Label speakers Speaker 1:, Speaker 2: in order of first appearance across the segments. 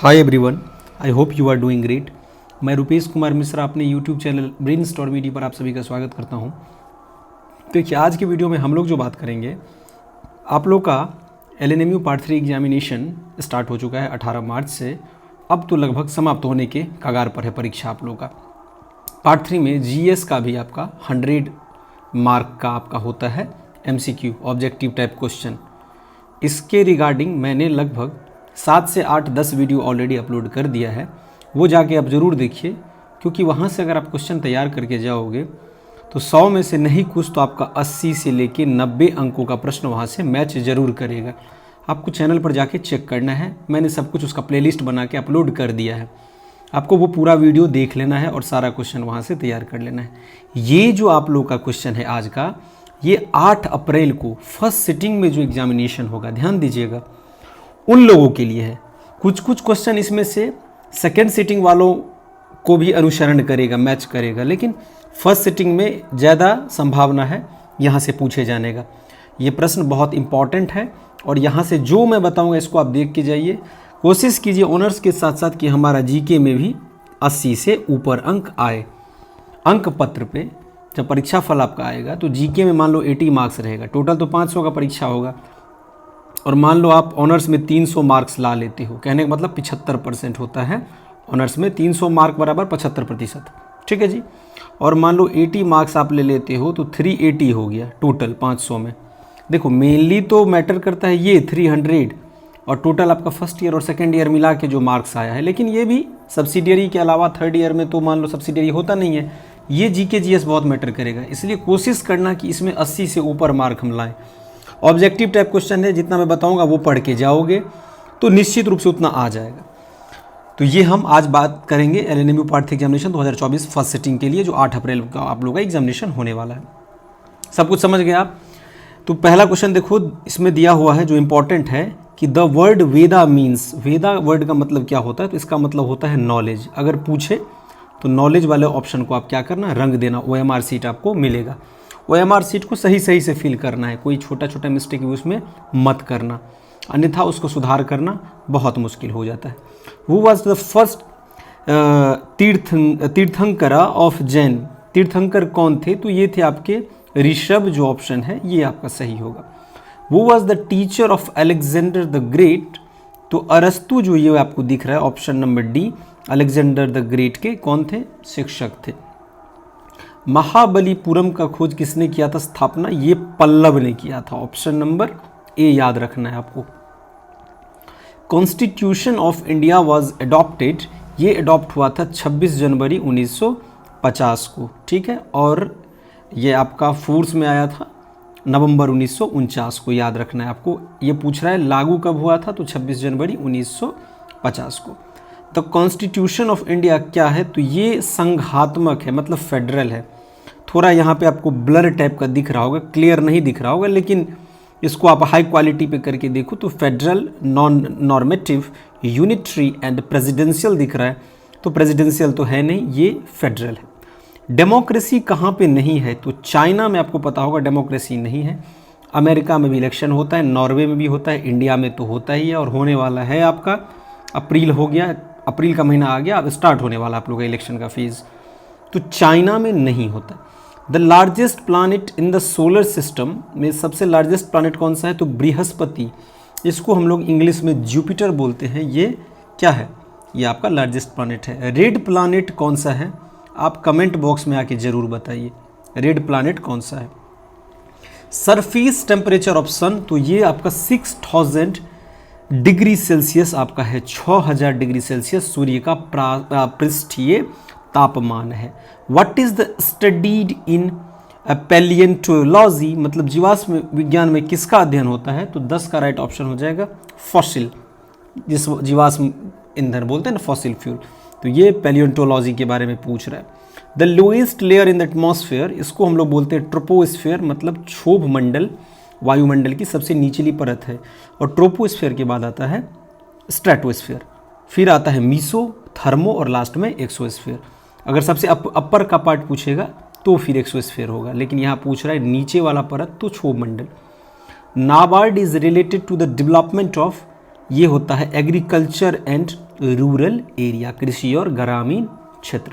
Speaker 1: Hi everyone, I hope you are doing great. मैं रुपेश कुमार मिश्रा अपने YouTube channel brainstorm media पर आप सभी का स्वागत करता हूं। देखिए, आज की वीडियो में हम लोग जो बात करेंगे, आप लोग का LNMU पार्ट 3 एग्जामिनेशन स्टार्ट हो चुका है 18 मार्च से। अब तो लगभग समाप्त होने के कगार पर है परीक्षा आप लोग का। पार्ट 3 में GS का भी आपका 100 मार्क का आपका होता है MCQ, ऑब्जेक्टिव टाइप क्वेश्चन। इसके रिगार्डिंग मैंने लगभग 7 से 8-10 वीडियो ऑलरेडी अपलोड कर दिया है, वो जाके आप ज़रूर देखिए, क्योंकि वहाँ से अगर आप क्वेश्चन तैयार करके जाओगे तो 100 में से नहीं कुछ तो आपका 80 से लेके 90 अंकों का प्रश्न वहाँ से मैच ज़रूर करेगा। आपको चैनल पर जाके चेक करना है, मैंने सब कुछ उसका प्लेलिस्ट बना के अपलोड कर दिया है। आपको वो पूरा वीडियो देख लेना है और सारा क्वेश्चन वहाँ से तैयार कर लेना है। ये जो आप लोग का क्वेश्चन है आज का, ये 8 अप्रैल को फर्स्ट सिटिंग में जो एग्जामिनेशन होगा, ध्यान दीजिएगा, उन लोगों के लिए है। कुछ क्वेश्चन इसमें से सेकेंड सिटिंग वालों को भी अनुसरण करेगा, मैच करेगा, लेकिन फर्स्ट सिटिंग में ज़्यादा संभावना है यहाँ से पूछे जाने का। ये प्रश्न बहुत इंपॉर्टेंट है और यहाँ से जो मैं बताऊँगा इसको आप देख के जाइए। कोशिश कीजिए ऑनर्स के साथ साथ कि हमारा GK में भी 80 से ऊपर अंक आए। अंक पत्र पे जब परीक्षा फल आपका आएगा तो GK में मान लो 80 मार्क्स रहेगा, टोटल तो 500 का परीक्षा होगा, और मान लो आप ऑनर्स में 300 मार्क्स ला लेते हो, कहने का मतलब 75% होता है ऑनर्स में। 300 मार्क बराबर 75%, ठीक है जी। और मान लो 80 मार्क्स आप ले लेते हो तो 380 हो गया टोटल 500 में। देखो, मेनली तो मैटर करता है ये 300 और टोटल आपका फर्स्ट ईयर और सेकेंड ईयर मिला के जो मार्क्स आया है, लेकिन ये भी सब्सिडियरी के अलावा थर्ड ईयर में तो मान लो सब्सिडियरी होता नहीं है। ये GK GS बहुत मैटर करेगा, इसलिए कोशिश करना कि इसमें 80 से ऊपर मार्क हम लाएँ। ऑब्जेक्टिव टाइप क्वेश्चन है, जितना मैं बताऊंगा वो पढ़ के जाओगे तो निश्चित रूप से उतना आ जाएगा। तो ये हम आज बात करेंगे LNMU part 3 examination 2024 first sitting के लिए, जो 8 अप्रैल का आप लोगों का एग्जामिनेशन होने वाला है। सब कुछ समझ गए आप? तो पहला क्वेश्चन देखो, इसमें दिया हुआ है जो इंपॉर्टेंट है कि the word Veda means, Veda word का मतलब क्या होता है? तो इसका मतलब होता है नॉलेज। अगर पूछे तो नॉलेज वाले ऑप्शन को आप क्या करना, रंग देना। OMR सीट आपको मिलेगा। OMR सीट को सही से फिल करना है, कोई छोटा मिस्टेक भी उसमें मत करना, अन्यथा उसको सुधार करना बहुत मुश्किल हो जाता है। Who was the first tirthankara of Jain? तीर्थंकर कौन थे? तो ये थे आपके ऋषभ, जो ऑप्शन है ये आपका सही होगा। Who was the teacher of Alexander the great? तो अरस्तु, जो ये आपको दिख रहा है option number D, Alexander the great के कौन थे? शिक्षक थे। महाबलीपुरम का खोज किसने किया था, स्थापना? ये पल्लव ने किया था, ऑप्शन नंबर A याद रखना है आपको। Constitution of India was adopted, ये अडॉप्ट हुआ था 26 जनवरी 1950 को, ठीक है। और ये आपका फोर्स में आया था नवंबर 1949 को, याद रखना है आपको। ये पूछ रहा है लागू कब हुआ था, तो 26 जनवरी 1950 को। द कॉन्स्टिट्यूशन ऑफ इंडिया क्या है? तो ये संघात्मक है, मतलब फेडरल है। थोड़ा यहाँ पे आपको ब्लर टाइप का दिख रहा होगा, क्लियर नहीं दिख रहा होगा, लेकिन इसको आप हाई क्वालिटी पे करके देखो तो federal, non normative, unitary and presidential दिख रहा है। तो प्रेसिडेंशियल तो है नहीं, ये फेडरल है। डेमोक्रेसी कहाँ पे नहीं है? तो चाइना में आपको पता होगा डेमोक्रेसी नहीं है। अमेरिका में भी इलेक्शन होता है, नॉर्वे में भी होता है, इंडिया में तो होता ही है और होने वाला है आपका। अप्रैल हो गया, अप्रैल का महीना आ गया, अब स्टार्ट होने वाला आप लोग का इलेक्शन का फेज़। तो चाइना में नहीं होता। The largest planet in the solar system में सबसे लार्जेस्ट प्लानिट कौन सा है? तो बृहस्पति। इसको हम लोग इंग्लिश में जुपिटर बोलते हैं। ये क्या है? ये आपका लार्जेस्ट प्लानिट है। रेड प्लानिट कौन सा है? आप कमेंट बॉक्स में आके ज़रूर बताइए, रेड प्लानिट कौन सा है। सरफेस टेम्परेचर ऑफ सन, तो ये आपका 6000 डिग्री सेल्सियस आपका है, 6000 डिग्री सेल्सियस सूर्य का पृष्ठीय तापमान है। What is the studied in palaeontology, मतलब जीवाश्म विज्ञान में किसका अध्ययन होता है? तो 10 का राइट ऑप्शन हो जाएगा फॉसिल, जिस जीवाश्म ईंधन बोलते हैं ना, फॉसिल फ्यूल। तो ये पैलिएंटोलॉजी के बारे में पूछ रहा है। The lowest layer in the atmosphere, इसको हम लोग बोलते हैं ट्रोपोस्फेयर, मतलब क्षोभ मंडल, वायुमंडल की सबसे निचली परत है। और ट्रोपोस्फेयर के बाद आता है स्ट्रेटोस्फेयर, फिर आता है मीसो, थर्मो और लास्ट में एक्सोस्फेयर। अगर सबसे अपर का पार्ट पूछेगा तो फिर एक्सोस्फेयर होगा, लेकिन यहाँ पूछ रहा है नीचे वाला परत तो क्षोभ मंडल। NABARD is related to the development of, ये होता है एग्रीकल्चर एंड रूरल एरिया, कृषि और ग्रामीण क्षेत्र।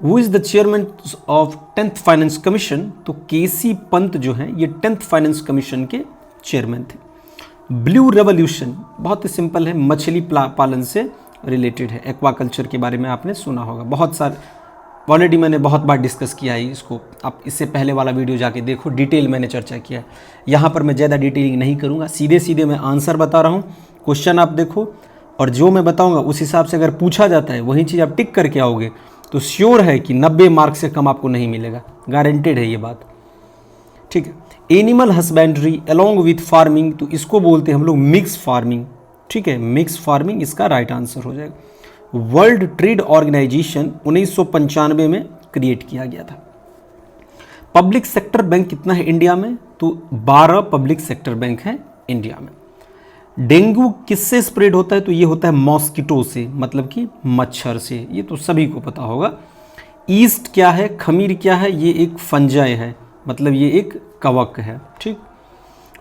Speaker 1: वो is the chairman of 10th finance commission, तो केसी पंत जो है ये 10th फाइनेंस कमीशन के चेयरमैन थे। ब्लू रेवोल्यूशन बहुत ही सिंपल है, मछली पालन से रिलेटेड है, एक्वाकल्चर के बारे में आपने सुना होगा, बहुत सारे ऑलरेडी मैंने बहुत बार डिस्कस किया है इसको, आप इससे पहले वाला वीडियो जाके देखो, डिटेल मैंने चर्चा किया है। यहाँ पर मैं ज़्यादा डिटेलिंग नहीं करूँगा, सीधे सीधे मैं आंसर बता रहा हूँ, क्वेश्चन आप देखो और जो मैं बताऊँगा उस हिसाब से अगर पूछा जाता है वही चीज़ आप टिक करके आओगे तो श्योर है कि 90 मार्क से कम आपको नहीं मिलेगा, गारंटेड है ये बात, ठीक है। Animal husbandry along with farming, तो इसको बोलते हैं हम लोग मिक्स फार्मिंग, ठीक है, मिक्स फार्मिंग इसका राइट आंसर हो जाएगा। वर्ल्ड ट्रेड ऑर्गेनाइजेशन 1995 में क्रिएट किया गया था। पब्लिक सेक्टर बैंक कितना है इंडिया में, तो 12 पब्लिक सेक्टर बैंक है इंडिया में। डेंगू किससे स्प्रेड होता है, तो ये होता है मॉस्किटो से, मतलब कि मच्छर से, ये तो सभी को पता होगा। ईस्ट क्या है, खमीर क्या है, ये एक फंजाई है, मतलब ये एक कवक है, ठीक।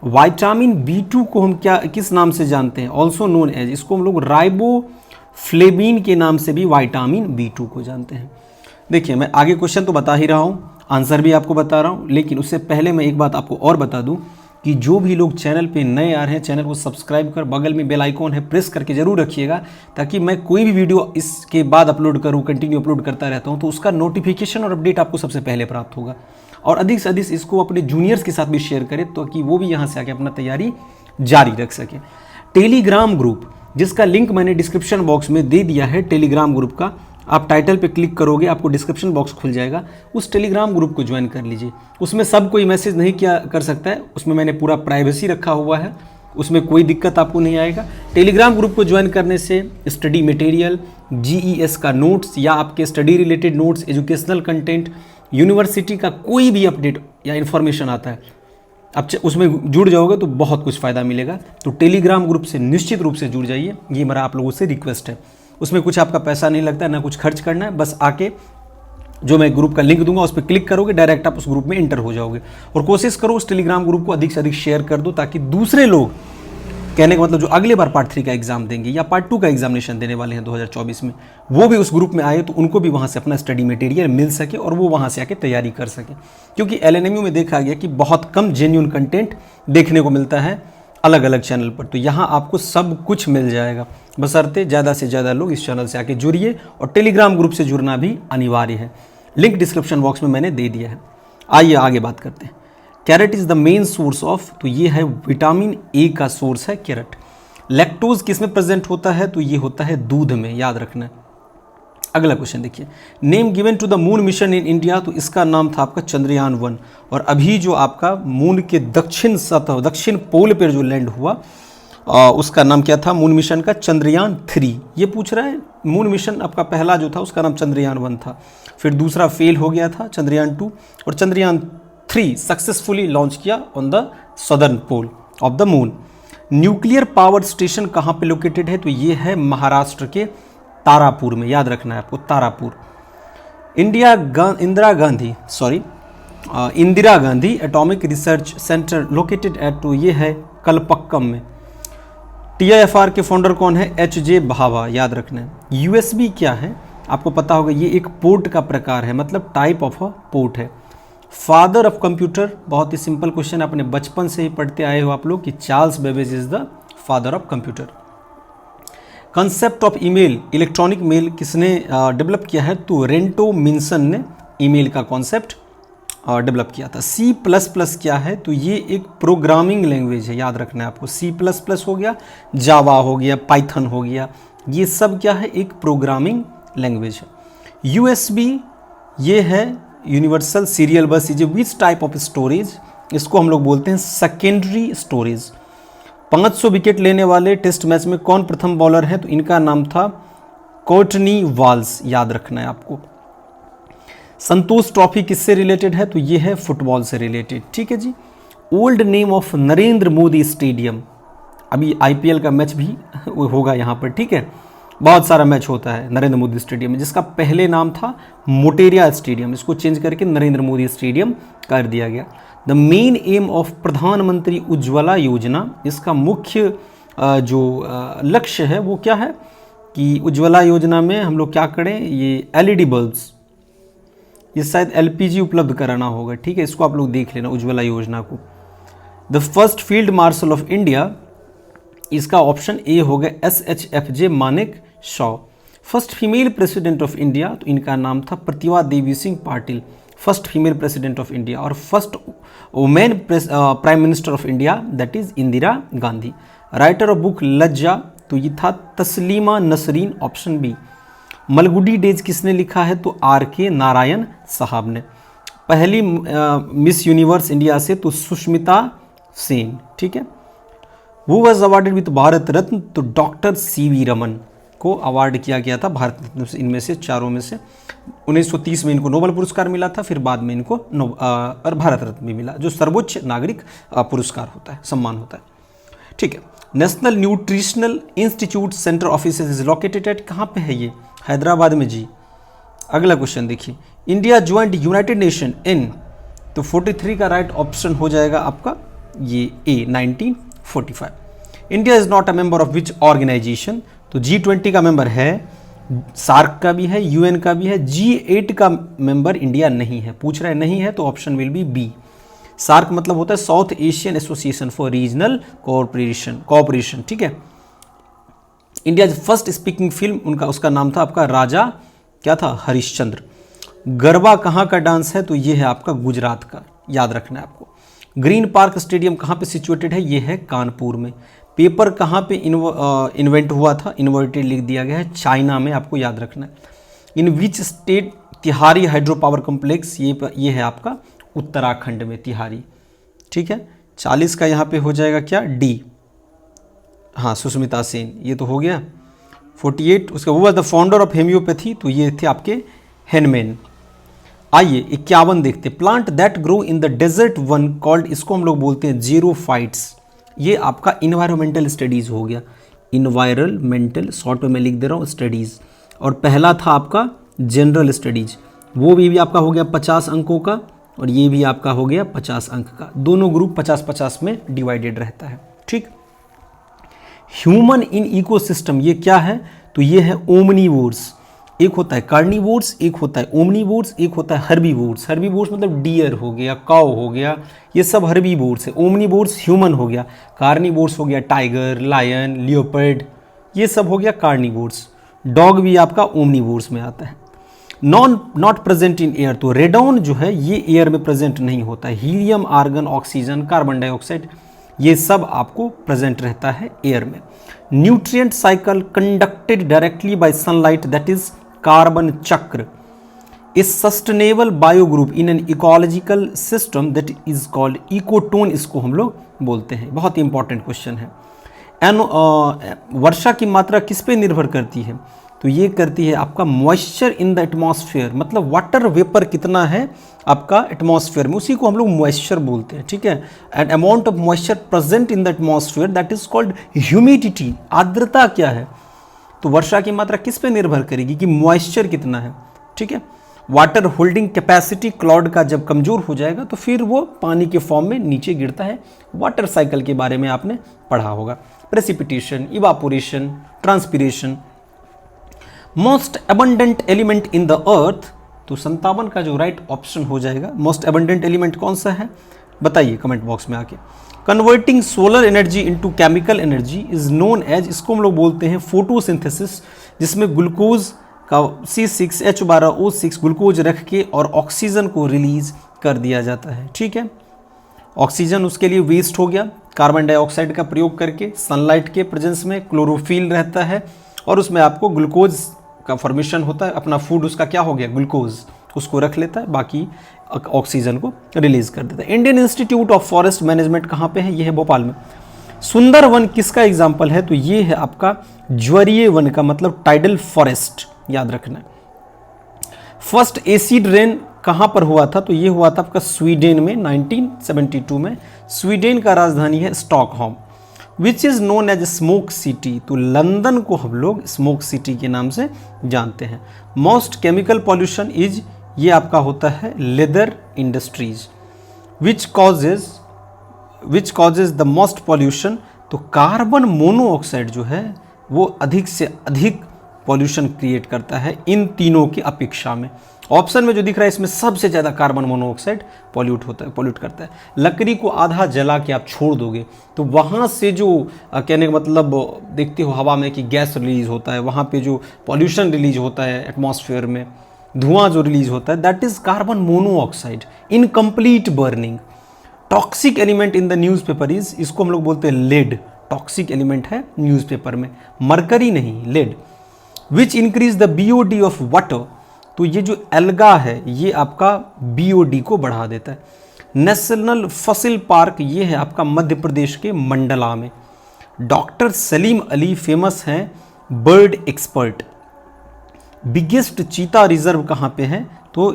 Speaker 1: विटामिन B2 को हम क्या किस नाम से जानते हैं, ऑल्सो नोन एज, इसको हम लोग राइबोफ्लेविन के नाम से भी विटामिन B2 को जानते हैं। देखिए मैं आगे क्वेश्चन तो बता ही रहा हूँ, आंसर भी आपको बता रहा हूँ, लेकिन उससे पहले मैं एक बात आपको और बता दूँ कि जो भी लोग चैनल पे नए आ रहे हैं, चैनल को सब्सक्राइब कर बगल में बेल आइकॉन है प्रेस करके जरूर रखिएगा, ताकि मैं कोई भी वीडियो इसके बाद अपलोड करूँ, कंटिन्यू अपलोड करता रहता हूँ, तो उसका नोटिफिकेशन और अपडेट आपको सबसे पहले प्राप्त होगा। और अधिक से अधिक इसको अपने जूनियर्स के साथ भी शेयर करें ताकि वो भी यहाँ से आके अपना तैयारी जारी रख सके। टेलीग्राम ग्रुप, जिसका लिंक मैंने डिस्क्रिप्शन बॉक्स में दे दिया है, टेलीग्राम ग्रुप का, आप टाइटल पे क्लिक करोगे आपको डिस्क्रिप्शन बॉक्स खुल जाएगा, उस टेलीग्राम ग्रुप को ज्वाइन कर लीजिए। उसमें सब कोई मैसेज नहीं किया कर सकता है, उसमें मैंने पूरा प्राइवेसी रखा हुआ है, उसमें कोई दिक्कत आपको नहीं आएगा। टेलीग्राम ग्रुप को ज्वाइन करने से स्टडी मटेरियल, GES का नोट्स या आपके study related notes, educational content, university का कोई भी अपडेट या इन्फॉर्मेशन आता है, आप उसमें जुड़ जाओगे तो बहुत कुछ फ़ायदा मिलेगा। तो टेलीग्राम ग्रुप से निश्चित रूप से जुड़ जाइए, ये मेरा आप लोगों से रिक्वेस्ट है। उसमें कुछ आपका पैसा नहीं लगता है, ना कुछ खर्च करना है, बस आके जो मैं ग्रुप का लिंक दूंगा उस पर क्लिक करोगे, डायरेक्ट आप उस ग्रुप में एंटर हो जाओगे। और कोशिश करो उस टेलीग्राम ग्रुप को अधिक से अधिक शेयर कर दो, ताकि दूसरे लोग, कहने का मतलब जो अगले बार पार्ट 3 का एग्जाम देंगे या पार्ट 2 का एग्जामिनेशन देने वाले हैं 2024 में, वो भी उस ग्रुप में आए तो उनको भी वहाँ से अपना स्टडी मटेरियल मिल सके और वो वहाँ से आके तैयारी कर सके। क्योंकि LNMU में देखा गया कि बहुत कम जेन्युइन कंटेंट देखने को मिलता है अलग अलग चैनल पर, तो यहाँ आपको सब कुछ मिल जाएगा, बशर्ते ज़्यादा से ज़्यादा लोग इस चैनल से आके जुड़िए। और टेलीग्राम ग्रुप से जुड़ना भी अनिवार्य है, लिंक डिस्क्रिप्शन बॉक्स में मैंने दे दिया है। आइए आगे बात करते हैं। Carrot is the main source of, तो ये है विटामिन A का सोर्स है कैरेट। लैक्टोज किस में प्रेजेंट होता है, तो ये होता है दूध में, याद रखना है। अगला क्वेश्चन देखिए, name given to the moon mission in India, तो इसका नाम था आपका चंद्रयान 1। और अभी जो आपका मून के दक्षिण सतह, दक्षिण पोल पर जो लैंड हुआ उसका नाम क्या था, मून मिशन का चंद्रयान 3। ये पूछ रहा है, मून मिशन आपका पहला जो था उसका नाम चंद्रयान 1 था, फिर दूसरा फेल हो गया था चंद्रयान 2, और चंद्रयान 3 सक्सेसफुली लॉन्च किया on the southern pole of the moon. Nuclear power station कहाँ पे लोकेटेड है, तो ये है महाराष्ट्र के तारापुर में, याद रखना है आपको, Tarapur. Indira Gandhi atomic research centre located at, तो ये है कलपक्कम में। TIFR के फाउंडर कौन है, HJ भाभा, याद रखना है। USB क्या है आपको पता होगा, ये एक पोर्ट का प्रकार है, मतलब टाइप ऑफ अ पोर्ट है। फादर ऑफ कंप्यूटर, बहुत ही सिंपल क्वेश्चन, अपने बचपन से ही पढ़ते आए हो आप लोग कि Charles Babbage is the father of computer. Concept of email, electronic mail किसने डेवलप किया है, तो रेंटो मिन्सन ने ईमेल का कॉन्सेप्ट डेवलप किया था। C++ क्या है, तो ये एक प्रोग्रामिंग लैंग्वेज है, याद रखना है आपको। C++ हो गया, जावा हो गया, पाइथन हो गया, ये सब क्या है, एक प्रोग्रामिंग लैंग्वेज है। USB ये है यूनिवर्सल सीरियल बस, ये विच टाइप ऑफ स्टोरेज, इसको हम लोग बोलते हैं सेकेंडरी स्टोरेज। 500 विकेट लेने वाले टेस्ट मैच में कौन प्रथम बॉलर है, तो इनका नाम था कोर्टनी वॉल्स, याद रखना है आपको। संतोष ट्रॉफी किससे रिलेटेड है, तो ये है फुटबॉल से रिलेटेड, ठीक है जी। Old name of Narendra Modi stadium, अभी IPL का मैच भी होगा यहाँ पर, ठीक है, बहुत सारा मैच होता है नरेंद्र मोदी स्टेडियम में, जिसका पहले नाम था मोटेरिया स्टेडियम, इसको चेंज करके नरेंद्र मोदी स्टेडियम कर दिया गया। द मेन एम ऑफ प्रधानमंत्री उज्ज्वला योजना, इसका मुख्य जो लक्ष्य है वो क्या है कि उज्ज्वला योजना में हम लोग क्या करें, ये LED बल्ब्स, ये शायद LPG उपलब्ध कराना होगा, ठीक है, इसको आप लोग देख लेना उज्ज्वला योजना को। The first field marshal of India, इसका ऑप्शन ए हो गया SHFJ Manek Shaw. First female president of India, तो इनका नाम था Pratibha Devi Singh Patil, first female president of India. और first women prime minister of India that is Indira Gandhi. Writer of book Lajja, तो ये था Taslima Nasrin, option B. Malgudi days किसने लिखा है, तो RK नारायण साहब ने। पहली मिस यूनिवर्स इंडिया से, तो सुष्मिता सेन, ठीक है। वो was awarded with Bharat Ratna, तो डॉक्टर CV रमन को अवार्ड किया गया था भारत रत्न से, इनमें से चारों में से। 1930 में इनको नोबेल पुरस्कार मिला था, फिर बाद में इनको और भारत रत्न भी मिला, जो सर्वोच्च नागरिक पुरस्कार होता है, सम्मान होता है, ठीक है। National nutritional institute centre office is located at, कहाँ पे है ये, हैदराबाद में जी। अगला क्वेश्चन देखिए, India joint United Nation in, तो 43 का राइट ऑप्शन हो जाएगा आपका ये A, 1945। India is not a member of which organisation, तो G20 का मेंबर है, सार्क का भी है, UN का भी है, G8 का मेंबर इंडिया नहीं है। पूछ रहा है नहीं है, तो option will be B. SAARC मतलब होता है South Asian Association for Regional Cooperation, ठीक है। इंडिया फर्स्ट स्पीकिंग फिल्म, उनका उसका नाम था आपका राजा, क्या था, हरिश्चंद्र। गरबा कहाँ का डांस है, तो ये है आपका गुजरात का, याद रखना है आपको। ग्रीन पार्क स्टेडियम कहाँ पे सिचुएटेड है, ये है कानपुर में। पेपर कहाँ पे इन्वेंट हुआ था, इन्वर्टेड लिख दिया गया है, चाइना में, आपको याद रखना है। इन विच स्टेट तिहारी हाइड्रो पावर कॉम्प्लेक्स, ये है आपका उत्तराखंड में तिहारी, ठीक है। 40 का यहाँ पे हो जाएगा क्या, डी, हाँ सुष्मिता सेन, ये तो हो गया। 48 उसका वो was the founder of homeopathy, तो ये थे आपके हेनमेन। आइए 51 देखते, plant that grow in the desert one called, इसको हम लोग बोलते हैं जीरोफाइट्स। ये आपका इन्वायरमेंटल स्टडीज़ हो गया, इन्वायरमेंटल, शॉर्ट में मैं लिख दे रहा हूँ स्टडीज़। और पहला था आपका जनरल स्टडीज, वो भी आपका हो गया 50 अंकों का, और ये भी आपका हो गया 50 अंक का। दोनों ग्रुप 50-50 में डिवाइडेड रहता है, ठीक। ह्यूमन इन इकोसिस्टम, ये क्या है, तो ये है ओमनीवोर्स। एक होता है कार्निवोर्स, एक होता है ओमनीवोर्स, एक होता है हर्बीवोर्स। हर्बीवोर्स मतलब डियर हो गया, काउ हो गया, ये सब हर्बीवोर्स है। ओमनीवोर्स ह्यूमन हो गया, कार्निवोर्स हो गया टाइगर, लायन, लियोपर्ड, ये सब हो गया कार्निवोर्स। डॉग भी आपका ओमनीवोर्स में आता है। नॉट प्रेजेंट इन एयर, तो रेडॉन जो है ये एयर में प्रेजेंट नहीं होता है। Helium, argon, oxygen, carbon dioxide, ये सब आपको प्रेजेंट रहता है एयर में। Nutrient cycle conducted directly by sunlight, that is carbon चक्र। Is sustainable bio group in an ecological system that is called ecotone, इसको हम लोग बोलते हैं। बहुत ही इंपॉर्टेंट क्वेश्चन है। वर्षा की मात्रा किस पे निर्भर करती है, तो ये करती है आपका मॉइस्चर इन द एटमॉस्फेयर, मतलब वाटर वेपर कितना है आपका एटमॉस्फेयर में, उसी को हम लोग मॉइस्चर बोलते हैं, ठीक है। And amount of moisture present in the atmosphere that is called humidity, आर्द्रता क्या है। तो वर्षा की मात्रा किस पे निर्भर करेगी कि मॉइस्चर कितना है, ठीक है। वाटर होल्डिंग कैपेसिटी क्लाउड का जब कमजोर हो जाएगा तो फिर वो पानी के फॉर्म में नीचे गिरता है। वाटर साइकिल के बारे में आपने पढ़ा होगा, precipitation, evaporation, transpiration. Most abundant element in the earth, तो 57 का जो राइट ऑप्शन हो जाएगा। मोस्ट अबंडेंट एलिमेंट कौन सा है बताइए कमेंट बॉक्स में आके। Converting solar energy into chemical energy is known as, इसको हम लोग बोलते हैं फोटोसिंथेसिस, जिसमें ग्लूकोज का C6H12O6 ग्लूकोज रख के और ऑक्सीजन को रिलीज कर दिया जाता है, ठीक है। ऑक्सीजन उसके लिए वेस्ट हो गया, कार्बन डाइऑक्साइड का प्रयोग करके सनलाइट के प्रेजेंस में क्लोरोफिल रहता है और उसमें आपको ग्लूकोज का फॉर्मेशन होता है। अपना फूड उसका क्या हो गया, ग्लूकोज, उसको रख लेता है, बाकी ऑक्सीजन को रिलीज कर देता है। Indian institute of forest management कहाँ पे है, ये है भोपाल में। सुंदर वन किसका एग्जाम्पल है, तो ये है आपका ज्वारीय वन का, मतलब टाइडल फॉरेस्ट, याद रखना है। फर्स्ट एसिड रेन कहाँ पर हुआ था, तो ये हुआ था आपका स्वीडन में 1972 में। स्वीडन का राजधानी है Stockholm. Which is known as smoke city, तो लंदन को हम लोग स्मोक सिटी के नाम से जानते हैं। मोस्ट केमिकल पॉल्यूशन इज, ये आपका होता है leather industries. Which causes the most pollution, तो कार्बन मोनोऑक्साइड जो है वो अधिक से अधिक पॉल्यूशन क्रिएट करता है इन तीनों की अपेक्षा में। ऑप्शन में जो दिख रहा है इसमें सबसे ज़्यादा कार्बन मोनोऑक्साइड पॉल्यूट करता है। लकड़ी को आधा जला के आप छोड़ दोगे तो वहाँ से जो कहने का मतलब देखते हो हवा में कि गैस रिलीज होता है, वहाँ पे जो पॉल्यूशन रिलीज होता है एटमॉस्फेयर में, धुआं जो रिलीज होता है, that is carbon monoxide in complete burning. Toxic element in the newspaper is, इसको हम लोग बोलते हैं लेड, टॉक्सिक एलिमेंट है न्यूज़पेपर में, मरकरी नहीं lead. Which increase the BOD of water, तो ये जो एल्गा है ये आपका बीओडी को बढ़ा देता है। नेशनल फसिल पार्क ये है आपका मध्य प्रदेश के मंडला में। डॉक्टर सलीम अली फेमस हैं बर्ड एक्सपर्ट। बिगेस्ट चीता रिजर्व कहाँ पे है, तो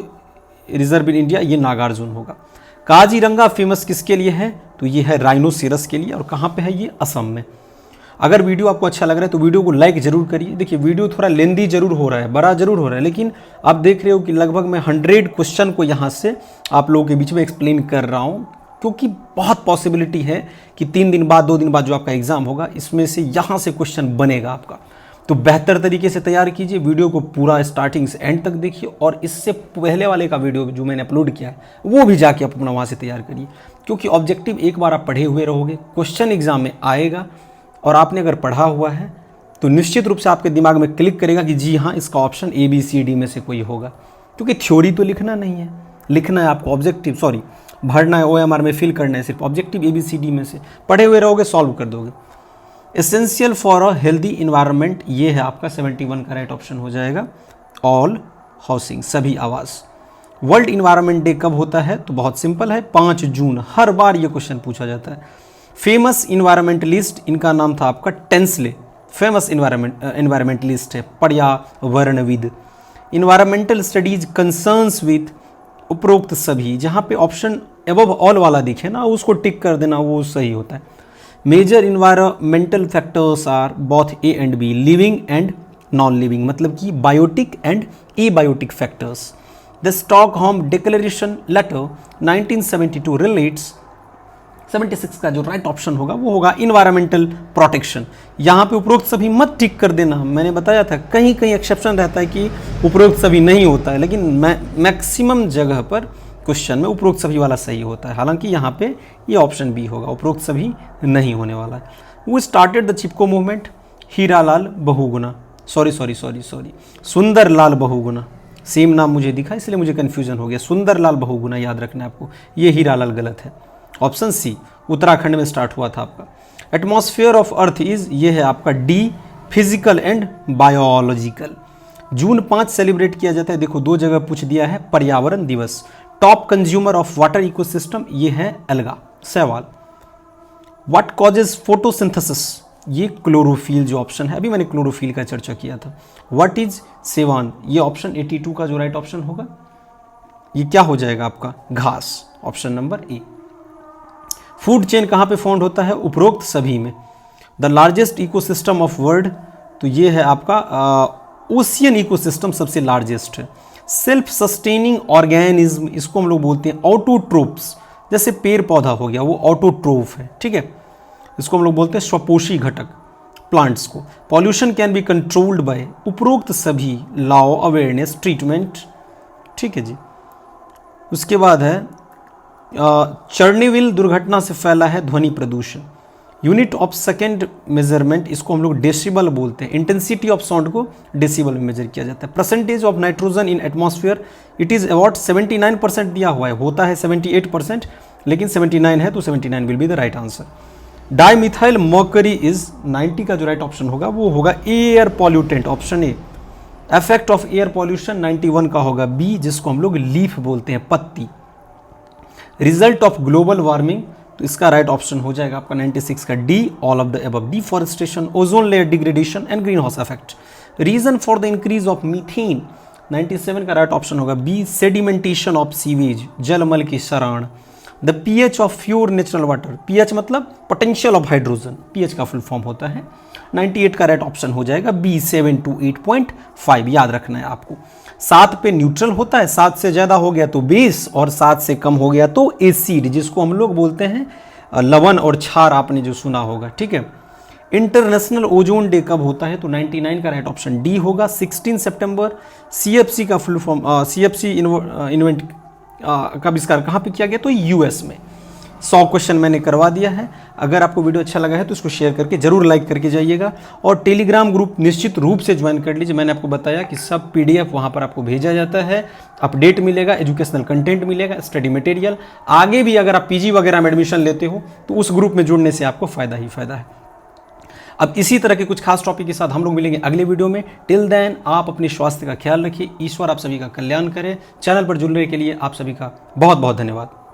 Speaker 1: रिजर्व इन इंडिया ये नागार्जुन होगा। काजीरंगा फेमस किसके लिए है, तो ये है राइनोसेरस के लिए, और कहाँ पे है ये असम में। अगर वीडियो आपको अच्छा लग रहा है तो वीडियो को लाइक जरूर करिए। देखिए वीडियो थोड़ा लेंदी जरूर हो रहा है, बड़ा जरूर हो रहा है, लेकिन आप देख रहे हो कि लगभग मैं 100 क्वेश्चन को यहाँ से आप लोगों के बीच में एक्सप्लेन कर रहा हूँ, क्योंकि बहुत पॉसिबिलिटी है कि 3 दिन बाद 2 दिन बाद जो आपका एग्जाम होगा इसमें से यहाँ से क्वेश्चन बनेगा आपका। तो बेहतर तरीके से तैयार कीजिए, वीडियो को पूरा स्टार्टिंग से एंड तक देखिए, और इससे पहले वाले का वीडियो जो मैंने अपलोड किया है वो भी जाके आप अपना वहाँ से तैयार करिए, क्योंकि ऑब्जेक्टिव एक बार आप पढ़े हुए रहोगे, क्वेश्चन एग्जाम में आएगा और आपने अगर पढ़ा हुआ है तो निश्चित रूप से आपके दिमाग में क्लिक करेगा कि जी हाँ इसका ऑप्शन ABCD में से कोई होगा, क्योंकि थ्योरी तो लिखना नहीं है, लिखना है आपको ऑब्जेक्टिव, भरना है OMR में, फिल करना है, सिर्फ ऑब्जेक्टिव ABCD में से पढ़े हुए रहोगे, सॉल्व कर दोगे। Essential for a healthy environment ये है आपका 71 का राइट ऑप्शन हो जाएगा। ऑल हाउसिंग, सभी आवास। वर्ल्ड इन्वायरमेंट डे कब होता है, तो बहुत सिंपल है, 5 जून। हर बार ये क्वेश्चन पूछा जाता है। फेमस इन्वायरमेंटलिस्ट, इनका नाम था आपका टेंसले, फेमस इन्वायरमेंटलिस्ट है, पर्यावरणविद। इन्वायरमेंटल स्टडीज कंसर्न्स विथ, उपरोक्त सभी, जहाँ पे ऑप्शन एबव ऑल वाला दिखे ना उसको टिक कर देना, वो सही होता है। Major environmental factors are both A and B, living and non living, मतलब कि biotic and abiotic factors. The Stockholm declaration letter 1972 relates, 76 का जो राइट ऑप्शन होगा वो होगा इन्वायरमेंटल प्रोटेक्शन। यहाँ पे उपरोक्त सभी मत टिक कर देना, मैंने बताया था कहीं कहीं एक्सेप्शन रहता है कि उपरोक्त सभी नहीं होता है, लेकिन मैक्सिमम जगह पर क्वेश्चन में उपरोक्त सभी वाला सही होता है। हालांकि यहाँ पे ये ऑप्शन बी होगा, उपरोक्त सभी नहीं होने वाला है। वो started the Chipko movement, Hiralal Bahuguna, sorry Sunderlal Bahuguna, same नाम मुझे दिखा इसलिए मुझे कन्फ्यूजन हो गया, सुंदरलाल बहुगुणा याद रखना है आपको, ये हीरालाल गलत है। ऑप्शन सी उत्तराखंड में स्टार्ट हुआ था आपका। एटमॉस्फेयर ऑफ अर्थ इज, ये है आपका D, physical and biological. June 5 celebrate किया जाता है, देखो 2 जगह पूछ दिया है, पर्यावरण दिवस। Top consumer of water ecosystem, ये है एल्गा, सवाल। व्हाट कॉजेज फोटोसिंथेसिस, ये क्लोरोफिल जो ऑप्शन है, अभी मैंने क्लोरोफिल का चर्चा किया था। व्हाट इज सेवान, ये ऑप्शन 82 का जो राइट ऑप्शन होगा ये क्या हो जाएगा आपका, घास, option number A। Food chain कहाँ पे फाउंड होता है, उपरोक्त सभी में। The largest ecosystem of world, तो ये है आपका ओशियन इकोसिस्टम सबसे लार्जेस्ट है। सेल्फ सस्टेनिंग ऑर्गेनिज्म, इसको हम लोग बोलते हैं ऑटोट्रोप्स, जैसे पेड़ पौधा हो गया वो ऑटोट्रोफ है, ठीक है, इसको हम लोग बोलते हैं स्वपोषी घटक प्लांट्स को। Pollution can be controlled by, उपरोक्त सभी, लॉ, अवेयरनेस, ट्रीटमेंट, ठीक है जी। उसके बाद है चर्निविल दुर्घटना से फैला है ध्वनि प्रदूषण। यूनिट ऑफ सेकेंड मेजरमेंट, इसको हम लोग डेसिबल बोलते हैं, इंटेंसिटी ऑफ साउंड को डेसिबल में मेजर किया जाता है। Percentage of nitrogen in atmosphere, it is about 79% दिया हुआ है, होता है 78%, लेकिन 79 है तो 79 will be the right answer. Dimethyl mercury is 90 का जो राइट ऑप्शन होगा वो होगा air pollutant, option A. Effect of air pollution 91 का होगा बी, जिसको हम लोग लीफ बोलते हैं, पत्ती। रिजल्ट ऑफ ग्लोबल वार्मिंग, तो इसका राइट ऑप्शन हो जाएगा आपका 96 का D, all of the above. Deforestation, ozone layer degradation and greenhouse effect. Reason for the increase of methane, 97 का राइट ऑप्शन होगा बी, सेडिमेंटेशन ऑफ सीवेज, जलमल की शरण। The pH of pure natural water, pH मतलब potential of hydrogen, pH का full form होता है। 98 का राइट ऑप्शन हो जाएगा बी, 7 to 8.5, याद रखना है आपको। 7 पे न्यूट्रल होता है, 7 से ज़्यादा हो गया तो बेस, और 7 से कम हो गया तो एसिड, जिसको हम लोग बोलते हैं लवण और क्षार आपने जो सुना होगा, ठीक है। इंटरनेशनल ओजोन डे कब होता है, तो 99 का राइट ऑप्शन डी होगा, 16 सितंबर। सीएफसी का फुल फॉर्म, सीएफसी इन्वेंट का आविष्कार कहाँ पे किया गया, तो यूएस में। 100 क्वेश्चन मैंने करवा दिया है। अगर आपको वीडियो अच्छा लगा है तो इसको शेयर करके जरूर लाइक करके जाइएगा, और टेलीग्राम ग्रुप निश्चित रूप से ज्वाइन कर लीजिए। मैंने आपको बताया कि सब पीडीएफ वहाँ पर आपको भेजा जाता है, अपडेट मिलेगा, एजुकेशनल कंटेंट मिलेगा, स्टडी मटेरियल। आगे भी अगर आप पीजी वगैरह में एडमिशन लेते हो तो उस ग्रुप में जुड़ने से आपको फ़ायदा ही फ़ायदा है। अब इसी तरह के कुछ खास टॉपिक के साथ हम लोग मिलेंगे अगले वीडियो में। टिल देन आप अपने स्वास्थ्य का ख्याल रखिए। ईश्वर आप सभी का कल्याण करे। चैनल पर जुड़ने के लिए आप सभी का बहुत बहुत धन्यवाद।